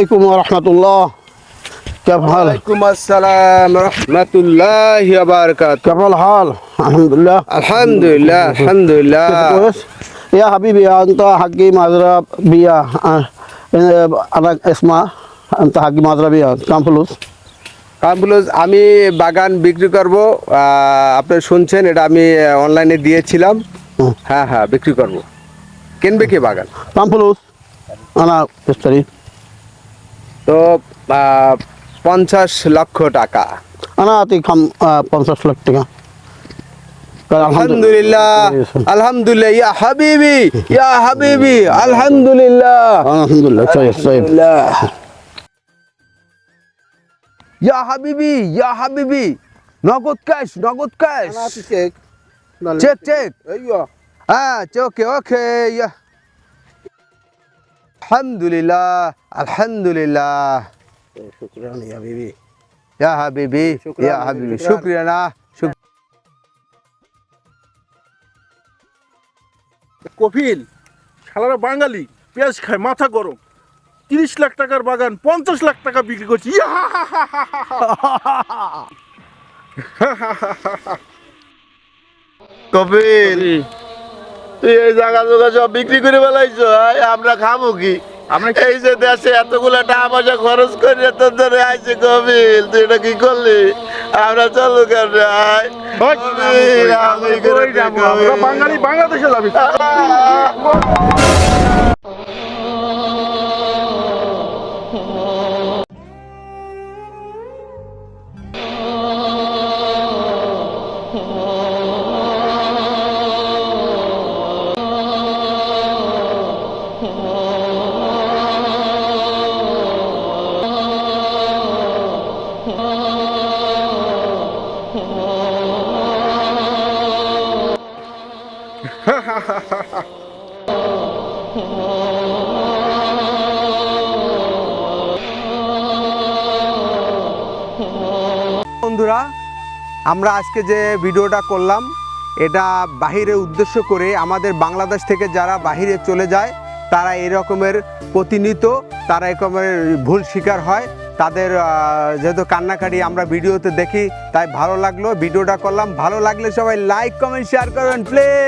আলাইকুম ওয়া রাহমাতুল্লাহ। كيف حالك؟ وعليكم السلام ورحمة الله وبركاته. كيف الحال؟ الحمد لله. الحمد لله الحمد كيف لله. كويس؟ يا حبيبي أنت حقي مزرعة بيا أنا اسمع أنت حقي مزرعة بيا كم فلوس؟ কামরুল, আমি বাগান বিক্রি করব। আপনি শুনছেন, এটা আমি অনলাইনে দিয়েছিলাম। হুম। হ্যাঁ হ্যাঁ, বিক্রি করব। কিনবে কি বাগান? كم فلوس؟ أنا بشتري. তো 50 লক্ষ টাকা। أنا أعطيك 50 لك টাকা। আলহামদুলিল্লাহ আলহামদুলিল্লাহ ইয়া হাবিবি ইয়া হাবিবি আলহামদুলিল্লাহ الحمد لله طيب طيب. ইয়া হাবিবি ইয়া হাবিবি, নগদ ক্যাশ নগদ ক্যাশ। Check check. হ্যাঁ ওকে ওকে। আলহামদুলিল্লাহ আলহামদুলিল্লাহ شكرا يا حبيبي. ইয়া হাবিবি ইয়া হাবিবি, শুকরিয়া না কফিল শালারা বাঙালি, পেঁয়াজ খায়, মাথা গরম। 30 লাখ টাকার বাগান 50 লাখ টাকা বিক্রি করছি। কপিল, তুই এই জায়গা জোগা সব বিক্রি করে বেলাইছো, আমরা খাবো কি? এই যে দেশে এতগুলা টাকা পয়সা খরচ করে তোর ধরে আইছে কপিল, তুই এটা কি করলি? আমরা চলো কেন? আমরা বাঙালি, বাংলাদেশে যাবি। বন্ধুরা, আমরা আজকে যে ভিডিওটা করলাম, এটা বাহিরে উদ্দেশ্য করে আমাদের বাংলাদেশ থেকে যারা বাহিরে চলে যায় তারা এরকমের প্রতিনিয়ত তারা এরকমের ভুল শিকার হয়। তাদের যেহেতু কান্নাকাটি আমরা ভিডিওতে দেখি, তাই ভালো লাগলো, ভিডিওটা করলাম। ভালো লাগলে সবাই লাইক কমেন্ট শেয়ার করবেন প্লিজ।